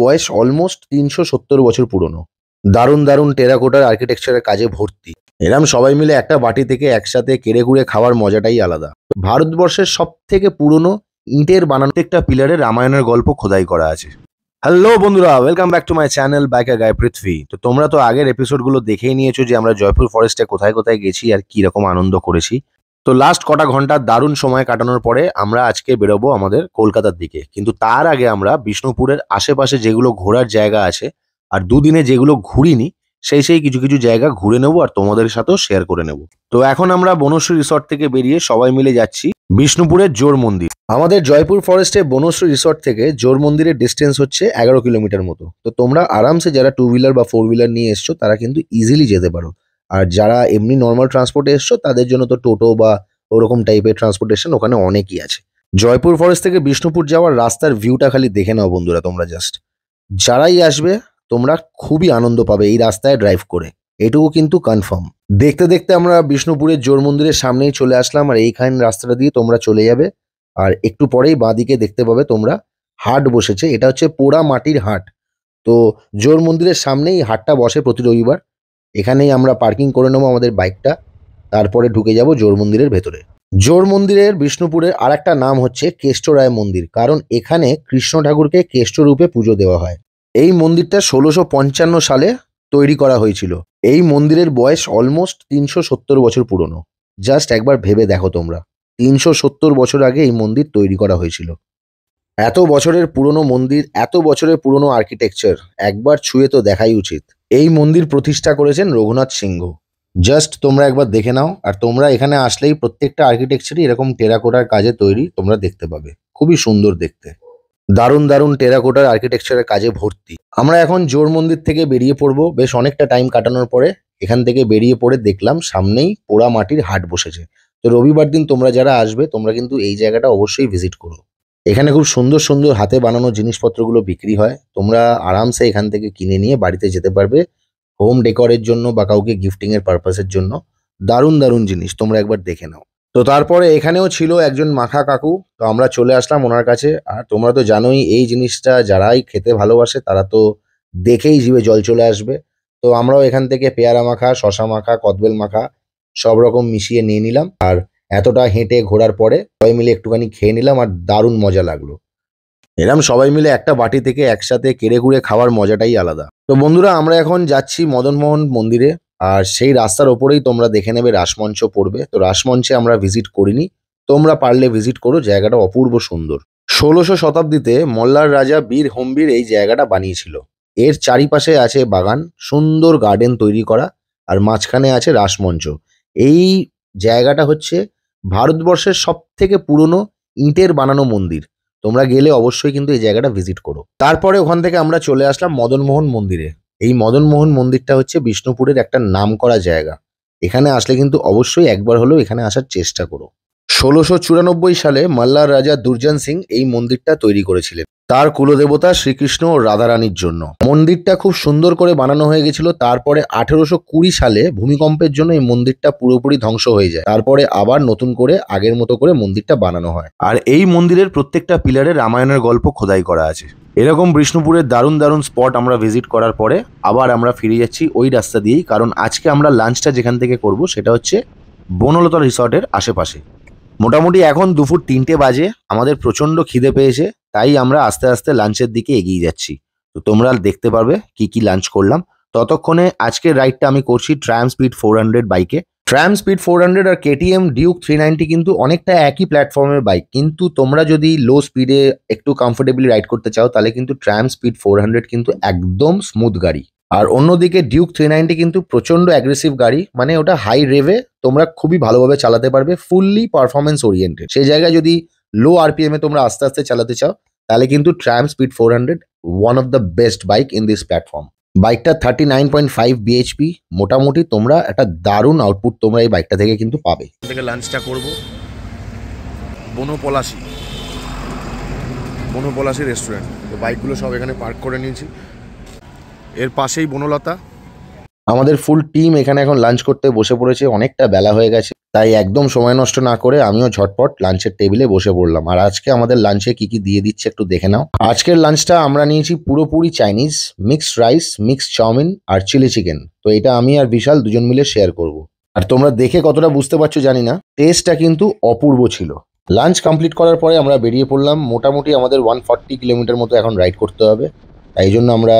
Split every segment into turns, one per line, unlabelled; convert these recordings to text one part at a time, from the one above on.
বয়স অলমোস্ট ৩৭০ বছর পুরনো। দারুণ দারুণ টেরাকোটার আর্কিটেকচারের কাজে ভর্তি। এরম সবাই মিলে একটা বাটি থেকে একসাথে কেড়ে খাওয়ার মজাটাই আলাদা। ভারতবর্ষের সব থেকে পুরনো ইটের বানানো একটা পিলারে রামায়ণের গল্প খোদাই করা আছে। হ্যালো বন্ধুরা, welcome back to my channel biker guy Prithvi. তো তোমরা তো আগের এপিসোডগুলো দেখেই নিয়েছো যে আমরা জয়পুর ফরেস্টে কোথায় কোথায় গেছি আর কি রকম আনন্দ করেছি। তো লাস্ট কটা ঘন্টা দারুণ সময় কাটানোর পরে আমরা আজকে বেরোবো আমাদের কলকাতার দিকে। কিন্তু তার আগে আমরা বিষ্ণুপুরের আশেপাশে যেগুলো ঘোরার জায়গা আছে আর দুদিনে যেগুলো ঘুরিনি সেই কিছু কিছু জায়গা ঘুরে নেবো আর তোমাদের সাথেও শেয়ার করে নেব। তো এখন আমরা বনশ্রী রিসর্ট থেকে বেরিয়ে সবাই মিলে যাচ্ছি বিষ্ণুপুরের জোর মন্দির। আমাদের জয়পুর ফরেস্টে বনশ্রী রিসর্ট থেকে জোর মন্দিরের ডিস্টেন্স হচ্ছে 11 কিলোমিটার মতো। তো তোমরা আরামসে যারা 2 হুইলার বা 4 হুইলার নিয়ে এসছো তারা কিন্তু ইজিলি যেতে পারো। আর যারা এমনি নর্মাল ট্রান্সপোর্টে এসছো তাদের জন্য তো টোটো বা ওরকম টাইপের ট্রান্সপোর্টেশন ওখানে অনেকই আছে। জয়পুর ফরেস্ট থেকে বিষ্ণুপুর যাওয়ার রাস্তার ভিউটা খালি দেখে নাও বন্ধুরা, তোমরা জাস্ট যারাই আসবে তোমরা খুবই আনন্দ পাবে এই রাস্তায় ড্রাইভ করে, এটুকু কিন্তু কনফার্ম। দেখতে দেখতে আমরা বিষ্ণুপুরের জোর মন্দিরের সামনেই চলে আসলাম আর এইখান রাস্তাটা দিয়ে তোমরা চলে যাবে। আর একটু পরেই বাঁদিকে দেখতে পাবে তোমরা হাট বসেছে, এটা হচ্ছে পোড়া মাটির হাট। তো জোর মন্দিরের সামনেই হাটটা বসে প্রতি রবিবার। এখানেই আমরা পার্কিং করে নেবো আমাদের বাইকটা, তারপরে ঢুকে যাব জোর মন্দিরের ভেতরে। জোর মন্দিরের বিষ্ণুপুরের আর একটা নাম হচ্ছে কেষ্টরায় মন্দির, কারণ এখানে কৃষ্ণ ঠাকুরকে কেষ্ট রূপে পুজো দেওয়া হয়। এই মন্দিরটা 1655 সালে তৈরি করা হয়েছিল। এই মন্দিরের বয়স অলমোস্ট 370 বছর পুরনো। জাস্ট একবার ভেবে দেখো তোমরা, 370 বছর আগে এই মন্দির তৈরি করা হয়েছিল। এত বছরের পুরনো মন্দির, এত বছরের পুরনো আর্কিটেকচার একবার ছুঁয়ে তো দেখাই উচিত। এই মন্দির প্রতিষ্ঠা করেছেন রঘুনাথ সিংহ। জাস্ট তোমরা একবার দেখে নাও। আর তোমরা এখানে আসলেই প্রত্যেকটা আর্কিটেকচারই এরকম টেরাকোটার কাজে তৈরি তোমরা দেখতে পাবে, খুবই সুন্দর দেখতে। দারুণ দারুণ টেরাকোটার আর্কিটেকচারের কাজে ভর্তি। আমরা এখন জোর মন্দির থেকে বেরিয়ে পড়বো। বেশ অনেকটা টাইম কাটানোর পরে এখান থেকে বেরিয়ে পড়ে দেখলাম সামনেই পোড়া মাটির হাট বসেছে। তো রবিবার দিন তোমরা যারা আসবে তোমরা কিন্তু এই জায়গাটা অবশ্যই ভিজিট করো। এখানে খুব সুন্দর সুন্দর হাতে বানানো জিনিসপত্রগুলো বিক্রি হয়। তোমরা আরামসে এখান থেকে কিনে নিয়ে বাড়িতে যেতে পারবে হোম ডেকোরের জন্য বা কাউকে গিফটিং এর পারপাসের জন্য। দারুণ দারুণ জিনিস, তোমরা একবার দেখে নাও। তো তারপরে এখানেও ছিল একজন মাখা কাকু, তো আমরা চলে আসলাম ওনার কাছে। আর তোমরা তো জানোই এই জিনিসটা যারাই খেতে ভালোবাসে তারা তো দেখেই জিভে জল চলে আসবে। তো আমরাও এখান থেকে পেয়ারা মাখা, শশা মাখা, কদবেল মাখা সব রকম মিশিয়ে নিয়ে নিলাম। আর এতটা হেঁটে ঘোরার পরে সবাই মিলে একটুখানি খেয়ে নিলাম আর দারুণ মজা লাগলো। এরম সবাই মিলে একটা বাটি থেকে একসাথে কেড়ে খাওয়ার মজাটাই আলাদা। তো বন্ধুরা, আমরা এখন যাচ্ছি মদনমোহন মন্দিরে। আর সেই রাস্তার ওপরেই তোমরা দেখে নেবে রাসমঞ্চ পড়বে। তো রাসমঞ্চে আমরা ভিজিট করিনি, তোমরা পারলে ভিজিট করো, জায়গাটা অপূর্ব সুন্দর। 16শো শতাব্দীতে মল্লার রাজা বীর হম্বীর এই জায়গাটা বানিয়েছিল। এর চারিপাশে আছে বাগান, সুন্দর গার্ডেন তৈরি করা, আর মাঝখানে আছে রাসমঞ্চ। এই জায়গাটা হচ্ছে ভারতবর্ষের সব থেকে পুরনো ইটের বানানো মন্দির। তোমরা গেলে অবশ্যই কিন্তু এই জায়গাটা ভিজিট করো। তারপরে ওখান থেকে আমরা চলে আসলাম মদনমোহন মন্দিরে। এই মদনমোহন মন্দিরটা হচ্ছে বিষ্ণুপুরের একটা নামকরা জায়গা। এখানে আসলে কিন্তু অবশ্যই একবার হলেও এখানে আসার চেষ্টা করো। 1694 সালে মাল্লার রাজা দুর্জন সিং এই মন্দিরটা তৈরি করেছিলেন তার কুলদেবতা শ্রীকৃষ্ণ ও রাধারানীর জন্য। মন্দিরটা খুব সুন্দর করে বানানো হয়ে গেছিল। তারপরে 1820 সালে ভূমিকম্পের জন্য এই মন্দিরটা পুরোপুরি ধ্বংস হয়ে যায়। তারপরে আবার নতুন করে আগের মতো করে মন্দিরটা বানানো হয়। আর এই মন্দিরের প্রত্যেকটা পিলারে রামায়ণের গল্প খোদাই করা আছে। এরকম বিষ্ণুপুরের দারুণ দারুণ স্পট আমরা ভিজিট করার পরে আবার আমরা ফিরে যাচ্ছি ওই রাস্তা দিয়েই, কারণ আজকে আমরা লাঞ্চটা যেখান থেকে করব সেটা হচ্ছে বনলতা রিসর্টের আশেপাশে। মোটামুটি এখন দুপুর 3টে বাজে, আমাদের প্রচন্ড খিদে পেয়েছে, তাই আমরা আস্তে আস্তে লাঞ্চের দিকে এগিয়ে যাচ্ছি। তো তোমরা দেখতে পারবে কি কি লাঞ্চ করলাম। ততক্ষণে আজকের রাইডটা আমি করছি ট্রায়াম্ফ স্পিড 400 বাইকে। ট্রায়াম্ফ স্পিড 400 আর কেটিএম ডিউক 390 কিন্তু অনেকটা একই প্ল্যাটফর্মের বাইক, কিন্তু তোমরা যদি লো স্পিডে একটু কমফোর্টেবলি রাইড করতে চাও তাহলে কিন্তু ট্রায়াম্ফ স্পিড 400 কিন্তু একদম স্মুথ গাড়ি। আর অন্যদিকে ডিউক 390 কিন্তু প্রচন্ড অ্যাগ্রেসিভ গাড়ি, মানে ওটা হাই রেভে তোমরা খুবই ভালোভাবে চালাতে পারবে, ফুললি পারফরমেন্স ওরিয়েন্টেড। সেই জায়গায় যদি লো আরপিএম এ তোমরা আস্তে আস্তে চালাতে চাও তাহলে কিন্তু Triumf speed 400 one of the best bike in this platform. বাইকটা 39.5 বিএইচপি, মোটামুটি তোমরা একটা দারুণ আউটপুট তোমরা এই বাইকটা থেকে কিন্তু পাবে। থেকে লাঞ্চটা করব বনপলাশি রেস্টুরেন্ট। তো বাইকগুলো সব এখানে পার্ক করে নিয়েছি। এর পাশেই বনলতা। আমাদের ফুল টিম এখানে এখন লাঞ্চ করতে বসে পড়েছে, অনেকটা বেলা হয়ে গেছে, তাই একদম সময় নষ্ট না করে আমিও ঝটপট লাঞ্চের টেবিলে বসে পড়লাম। আর আজকে আমাদের লাঞ্চে কি কি দিয়ে দিচ্ছে একটু দেখে নাও। আজকের লাঞ্চটা আমরা নিয়েছি পুরোপুরি Chinese, mixed rice, mixed chowmein আর চিলি চিকেন। তো এটা আমি আর বিশাল দুজন মিলে শেয়ার করব। আর তোমরা দেখে কতটা বুঝতে পারছো জানি না, টেস্টটা কিন্তু অপূর্ব ছিল। লাঞ্চ কমপ্লিট করার পরে আমরা বেরিয়ে পড়লাম। মোটামুটি আমাদের 140 কিলোমিটার মতো এখন রাইড করতে হবে, তাই জন্য আমরা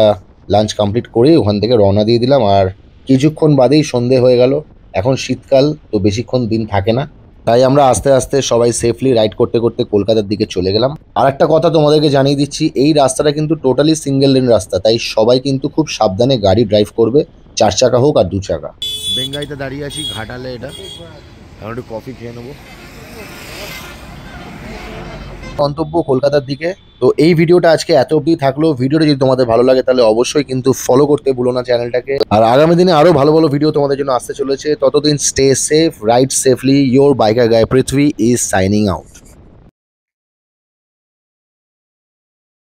লাঞ্চ কমপ্লিট করে ওখান থেকে রওনা দিয়ে দিলাম। আর কিছুক্ষণ বাদেই সন্ধে হয়ে গেল। এখন শীতকাল, তো বেশিক্ষণ দিন থাকে না, তাই আমরা আস্তে আস্তে সবাই সেফলি রাইড করতে করতে কলকাতার দিকে চলে গেলাম। আর একটা কথা তোমাদেরকে জানিয়ে দিচ্ছি, এই রাস্তাটা কিন্তু টোটালি সিঙ্গেল লেন রাস্তা, তাই সবাই কিন্তু খুব সাবধানে গাড়ি ড্রাইভ করবে, 4 চাকা হোক আর 2 চাকা। বেঙ্গাইতে দাঁড়িয়ে আছি ঘাটালে, এটা এখন একটু কফি খেয়ে নেবো। গন্তব্য কলকাতার দিকে। তো এই ভিডিওটা আজকে এত অবধি থাকলো। ভিডিওটা যদি তোমাদের ভালো লাগে তাহলে অবশ্যই কিন্তু ফলো করতে ভুলো না চ্যানেলটাকে। আর আগামী দিনে আরো ভালো ভালো ভিডিও তোমাদের জন্য আসতে চলেছে। ততদিন stay safe, ride safely. Your biker guy Prithvi is signing out.